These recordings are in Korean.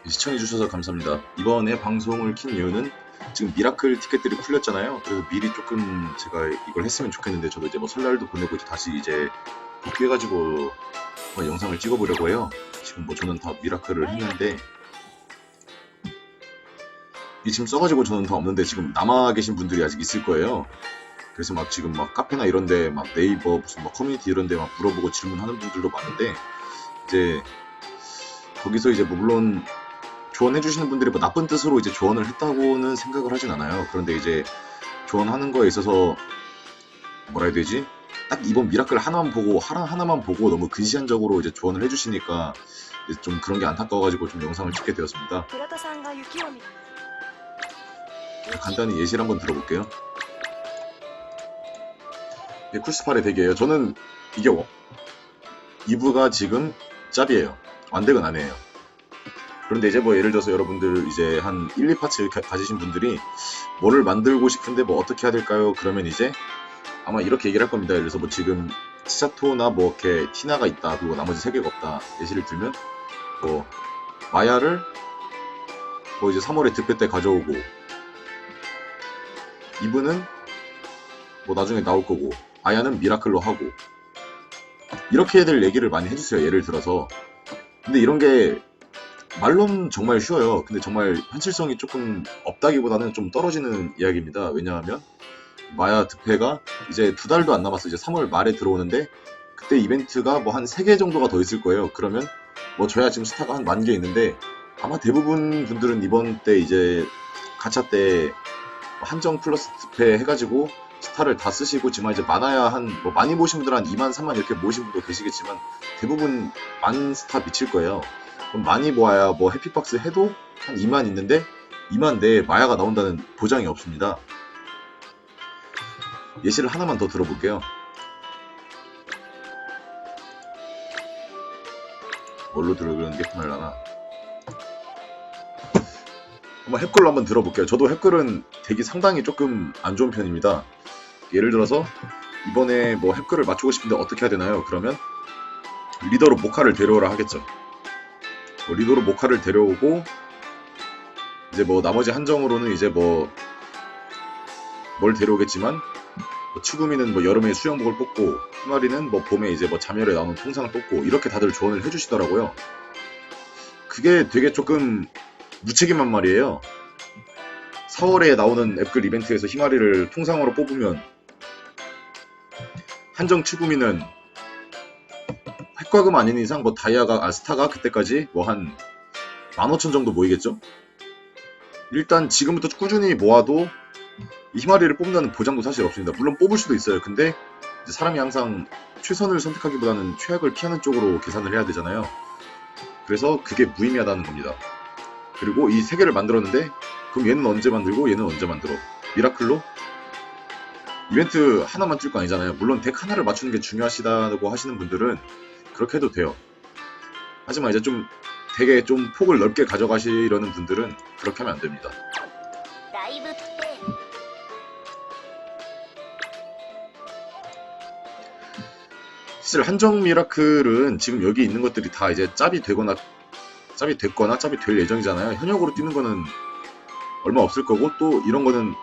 시청해주셔서 감사합니다. 이번에 방송을 킨 이유는 지금 미라클 티켓들이 풀렸잖아요. 그래서 미리 조금 제가 이걸 했으면 좋겠는데, 저도 이제 뭐 설날도 보내고 다시 이제 복귀해가지고 영상을 찍어보려고 해요. 지금 뭐 저는 다 미라클을 했는데, 이 지금 써가지고 저는 다 없는데 지금 남아 계신 분들이 아직 있을 거예요. 그래서 막 지금 막 카페나 이런데 막 네이버 무슨 막 커뮤니티 이런데 막 물어보고 질문하는 분들도 많은데, 이제 거기서 이제 뭐 물론 조언해주시는 분들이 뭐 나쁜 뜻으로 이제 조언을 했다고는 생각을 하진 않아요. 그런데 이제 조언하는 거에 있어서 뭐라 해야 되지? 딱 이번 미라클 하나만 보고 너무 근시안적으로 이제 조언을 해주시니까 이제 좀 그런 게 안타까워가지고 좀 영상을 찍게 되었습니다. 간단히 예시를 한번 들어볼게요. 이게 쿨스팔의 대기예요. 저는 이게 2부가 지금 짭이에요. 완덱은 아니에요. 그런데 이제 뭐 예를 들어서 여러분들 이제 한 1, 2파츠 가지신 분들이 뭐를 만들고 싶은데 뭐 어떻게 해야 될까요? 그러면 이제 아마 이렇게 얘기를 할 겁니다. 예를 들어서 뭐 지금 치사토나 뭐 이렇게 티나가 있다, 그리고 나머지 3개가 없다. 예시를 들면 뭐 마야를 뭐 이제 3월에 득표 때 가져오고, 이브는 뭐 나중에 나올 거고, 아야는 미라클로 하고, 이렇게들 얘기를 많이 해주세요. 예를 들어서. 근데 이런 게 말로는 정말 쉬워요. 근데 정말 현실성이 조금 없다기보다는 좀 떨어지는 이야기입니다. 왜냐하면 마야 득패가 이제 2달도 안 남았어. 이제 3월 말에 들어오는데, 그때 이벤트가 뭐 한 3개 정도가 더 있을 거예요. 그러면 뭐 저야 지금 스타가 한 10,000개 있는데, 아마 대부분 분들은 이번 때 이제 가차 때 한정 플러스 득패 해가지고 스타를 다 쓰시고, 지금 이제 많아야 한 뭐 많이 모신 분들 한 2만 3만 이렇게 모신 분도 계시겠지만 대부분 만 스타 미칠 거예요. 그럼 많이 모아야 뭐 해피박스 해도 한 2만 있는데 2만 내에 마야가 나온다는 보장이 없습니다. 예시를 하나만 더 들어볼게요. 뭘로 들어보는 게 편하려나? 한번 햅글로 한번 들어볼게요. 저도 햅글은 되게 상당히 조금 안 좋은 편입니다. 예를 들어서 이번에 뭐 햅글을 맞추고 싶은데 어떻게 해야 되나요? 그러면 리더로 모카를 데려오라 하겠죠. 뭐 리더로 모카를 데려오고, 이제 뭐 나머지 한정으로는 이제 뭐 뭘 데려오겠지만, 뭐 추구미는 뭐 여름에 수영복을 뽑고, 희마리는 뭐 봄에 이제 뭐 자멸에 나오는 통상을 뽑고, 이렇게 다들 조언을 해주시더라고요. 그게 되게 조금 무책임한 말이에요. 4월에 나오는 앱글 이벤트에서 희마리를 통상으로 뽑으면 한정 추구미는 획과금 아닌 이상 뭐 다이아가 스타가 그때까지 뭐 한 15,000 정도 모이겠죠? 일단 지금부터 꾸준히 모아도 이 희마리를 뽑는다는 보장도 사실 없습니다. 물론 뽑을 수도 있어요. 근데 이제 사람이 항상 최선을 선택하기보다는 최악을 피하는 쪽으로 계산을 해야 되잖아요. 그래서 그게 무의미하다는 겁니다. 그리고 이 3개를 만들었는데, 그럼 얘는 언제 만들고 얘는 언제 만들어? 미라클로? 이벤트 하나만 뛸 거 아니잖아요. 물론 덱 하나를 맞추는 게 중요하시다고 하시는 분들은 그렇게 해도 돼요. 하지만 이제 좀 되게 좀 폭을 넓게 가져가시려는 분들은 그렇게 하면 안 됩니다. 사실 한정 미라클은 지금 여기 있는 것들이 다 이제 짭이 됐거나 짭이 될 예정이잖아요. 현역으로 뛰는 거는 얼마 없을 거고, 또 이런 거는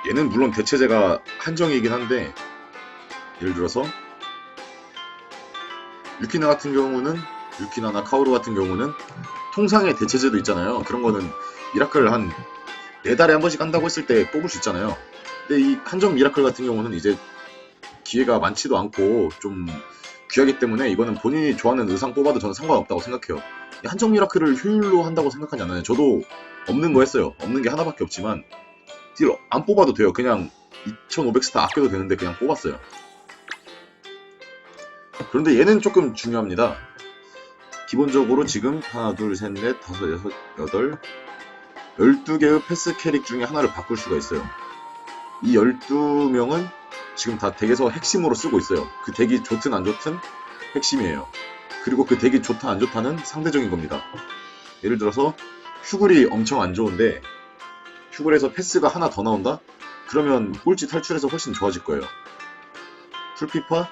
얘는 물론 대체제가 한정이긴 한데, 예를 들어서 유키나 같은 경우는, 유키나나 카오루 같은 경우는 통상의 대체제도 있잖아요. 그런 거는 미라클 한 4달에 한 번씩 한다고 했을 때 뽑을 수 있잖아요. 근데 이 한정 미라클 같은 경우는 이제 기회가 많지도 않고 좀 귀하기 때문에 이거는 본인이 좋아하는 의상 뽑아도 저는 상관없다고 생각해요. 이 한정 미라클을 효율로 한다고 생각하지 않아요. 저도 없는 거 했어요. 없는 게 하나밖에 없지만 딜 안 뽑아도 돼요. 그냥 2500스타 아껴도 되는데 그냥 뽑았어요. 그런데 얘는 조금 중요합니다. 기본적으로 지금 하나, 둘, 셋, 넷, 다섯, 여섯, 여덟, 12개의 패스 캐릭 중에 하나를 바꿀 수가 있어요. 이 12명은 지금 다 덱에서 핵심으로 쓰고 있어요. 그 덱이 좋든 안 좋든 핵심이에요. 그리고 그 덱이 좋다 안 좋다는 상대적인 겁니다. 예를 들어서 슈글이 엄청 안 좋은데 슈글에서 패스가 하나 더 나온다? 그러면 꼴찌 탈출해서 훨씬 좋아질 거예요. 풀피파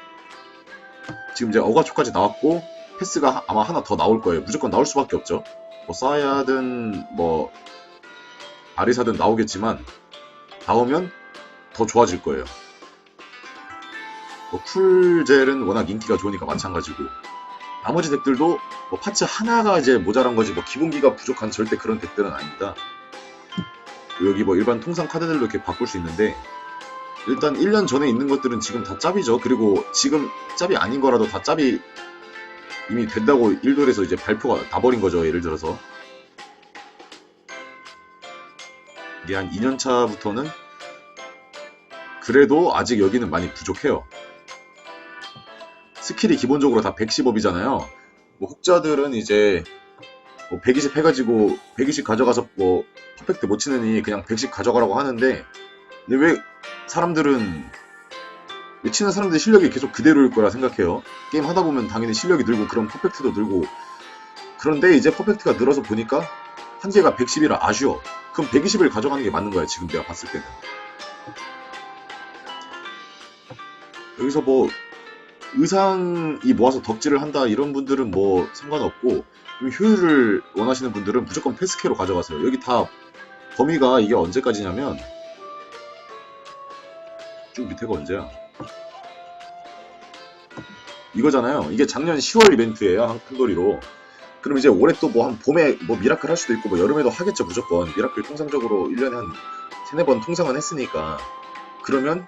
지금 이제 어가초까지 나왔고 패스가 아마 하나 더 나올 거예요. 무조건 나올 수밖에 없죠. 뭐 사야든 뭐 아리사든 나오겠지만 나오면 더 좋아질 거예요. 뭐 쿨젤은 워낙 인기가 좋으니까 마찬가지고 나머지 덱들도 뭐 파츠 하나가 이제 모자란 거지 뭐 기본기가 부족한 절대 그런 덱들은 아닙니다. 여기 뭐 일반 통상 카드들도 이렇게 바꿀 수 있는데 일단 1년 전에 있는 것들은 지금 다 짭이죠. 그리고 지금 짭이 아닌 거라도 다 짭이 이미 된다고 일돌에서 이제 발표가 나버린 거죠. 예를 들어서 이게 한 2년차부터는 그래도 아직 여기는 많이 부족해요. 스킬이 기본적으로 다 110업이잖아요. 뭐 혹자들은 이제 뭐 120 해가지고 120 가져가서 뭐 퍼펙트 못 치느니 그냥 110 가져가라고 하는데 근데 왜 사람들은 왜 치는 사람들의 실력이 계속 그대로일 거라 생각해요. 게임 하다 보면 당연히 실력이 늘고 그럼 퍼펙트도 늘고 그런데 이제 퍼펙트가 늘어서 보니까 한계가 110이라 아쉬워. 그럼 120을 가져가는 게 맞는 거야 지금 내가 봤을 때는. 여기서 뭐 의상이 모아서 덕질을 한다 이런 분들은 뭐 상관없고 효율을 원하시는 분들은 무조건 패스캐로 가져가세요. 여기 다 범위가 이게 언제까지냐면 쭉 밑에가 언제야? 이거잖아요. 이게 작년 10월 이벤트예요. 한도리로. 그럼 이제 올해 또 뭐 한 봄에 뭐 미라클 할 수도 있고 뭐 여름에도 하겠죠. 무조건 미라클 통상적으로 1년에 한 3-4번 통상은 했으니까 그러면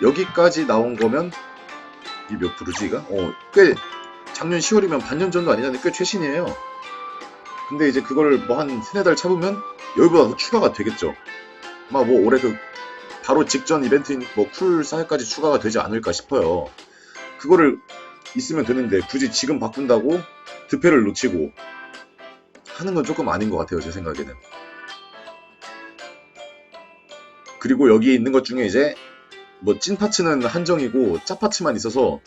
여기까지 나온 거면 이 몇 프로지가? 꽤 작년 10월이면 반년 전도 아니잖아요. 꽤 최신이에요. 근데 이제 그걸 뭐 한 3-4달 참으면 여기보다 더 추가가 되겠죠. 아마 뭐 올해 그 바로 직전 이벤트인 뭐 쿨 사회까지 추가가 되지 않을까 싶어요. 그거를 있으면 되는데 굳이 지금 바꾼다고 득패를 놓치고 하는 건 조금 아닌 것 같아요. 제 생각에는. 그리고 여기에 있는 것 중에 이제 뭐 찐 파츠는 한정이고 짜 파츠만 있어서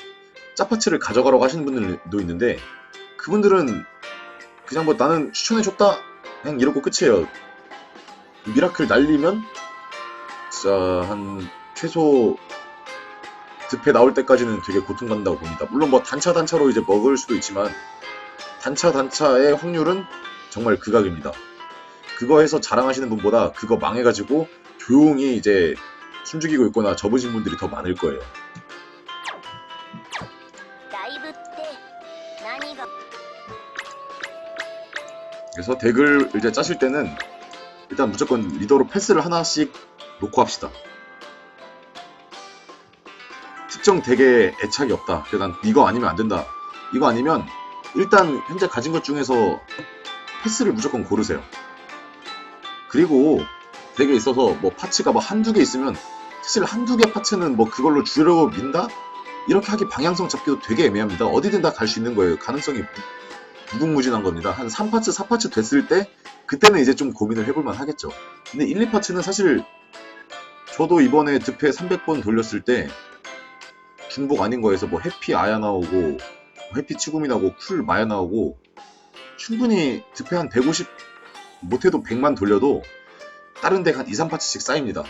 짜 파츠를 가져가라고 하시는 분들도 있는데 그분들은 그냥 뭐 나는 추천해줬다 그냥 이러고 끝이에요. 미라클 날리면 진짜 한 최소 득패 나올 때까지는 되게 고통받는다고 봅니다. 물론 뭐 단차로 이제 먹을 수도 있지만 단차의 확률은 정말 극악입니다. 그거 해서 자랑하시는 분보다 그거 망해가지고 조용히 이제 숨죽이고 있거나 접으신 분들이 더 많을 거예요. 그래서 덱을 이제 짜실 때는 일단 무조건 리더로 패스를 하나씩 놓고 합시다. 특정 덱에 애착이 없다. 그래서 난 이거 아니면 안 된다. 이거 아니면 일단 현재 가진 것 중에서 패스를 무조건 고르세요. 그리고 덱에 있어서 뭐 파츠가 뭐 한두 개 있으면 사실 한두 개 파츠는 뭐 그걸로 주려고 민다? 이렇게 하기 방향성 잡기도 되게 애매합니다. 어디든 다 갈 수 있는 거예요. 가능성이 무궁무진한 겁니다. 한 3파츠, 4파츠 됐을 때 그때는 이제 좀 고민을 해볼만 하겠죠. 근데 1, 2파츠는 사실 저도 이번에 득패 300번 돌렸을 때 중복 아닌 거에서 뭐 해피 아야 나오고 해피 치구미 나오고 쿨 마야 나오고 충분히 득패 한 150 못해도 100만 돌려도 다른 덱 한 2, 3파츠씩 쌓입니다.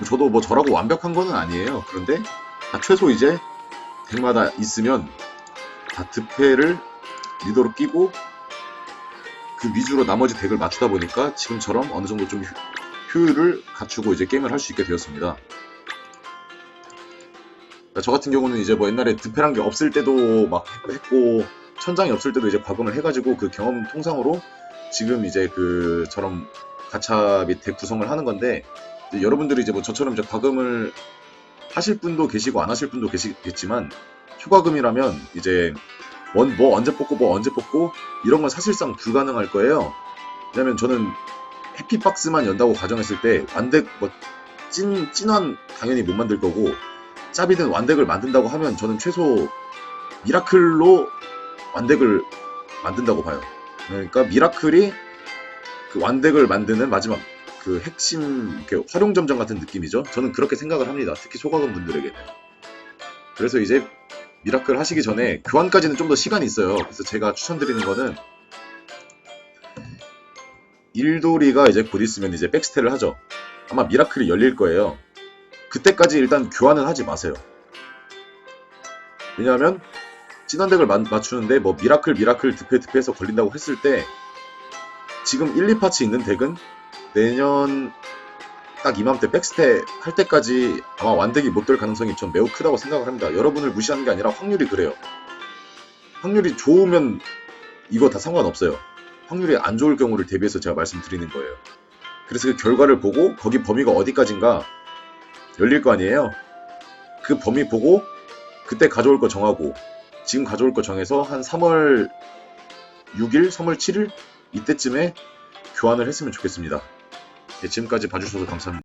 저도 뭐 저라고 완벽한 거는 아니에요. 그런데 최소 이제 덱마다 있으면 다 득패를 리더로 끼고 그 위주로 나머지 덱을 맞추다 보니까 지금처럼 어느 정도 좀 효율을 갖추고 이제 게임을 할 수 있게 되었습니다. 저 같은 경우는 이제 뭐 옛날에 득패란 게 없을 때도 막 했고 천장이 없을 때도 이제 과금을 해가지고 그 경험 통상으로 지금 이제 그처럼 가차 및 덱 구성을 하는 건데 여러분들이 이제 뭐 저처럼 이제 과금을 하실 분도 계시고 안 하실 분도 계시겠지만 초과금이라면 이제 뭐 언제 뽑고 이런 건 사실상 불가능할 거예요. 왜냐면 저는 해피박스만 연다고 가정했을 때 완덱 뭐 찐완 당연히 못 만들 거고 짭이든 완덱을 만든다고 하면 저는 최소 미라클로 완덱을 만든다고 봐요. 그러니까 미라클이 그 완덱을 만드는 마지막 그 핵심 이렇게 활용점정 같은 느낌이죠. 저는 그렇게 생각을 합니다. 특히 초과금 분들에게는. 그래서 이제 미라클 하시기 전에 교환까지는 좀 더 시간이 있어요. 그래서 제가 추천드리는 거는 일도리가 이제 곧 있으면 이제 백스텔을 하죠. 아마 미라클이 열릴 거예요. 그때까지 일단 교환은 하지 마세요. 왜냐하면 진한 덱을 맞추는데 뭐 미라클 드페해서 걸린다고 했을 때 지금 1, 2파츠 있는 덱은 내년 딱 이맘때 백스텝 할 때까지 아마 완덱이 못 될 가능성이 전 매우 크다고 생각을 합니다. 여러분을 무시하는 게 아니라 확률이 그래요. 확률이 좋으면 이거 다 상관없어요. 확률이 안 좋을 경우를 대비해서 제가 말씀드리는 거예요. 그래서 그 결과를 보고 거기 범위가 어디까지인가 열릴 거 아니에요. 그 범위 보고 그때 가져올 거 정하고 지금 가져올 거 정해서 한 3월 6일, 3월 7일 이때쯤에 교환을 했으면 좋겠습니다. 네, 지금까지 봐주셔서 감사합니다.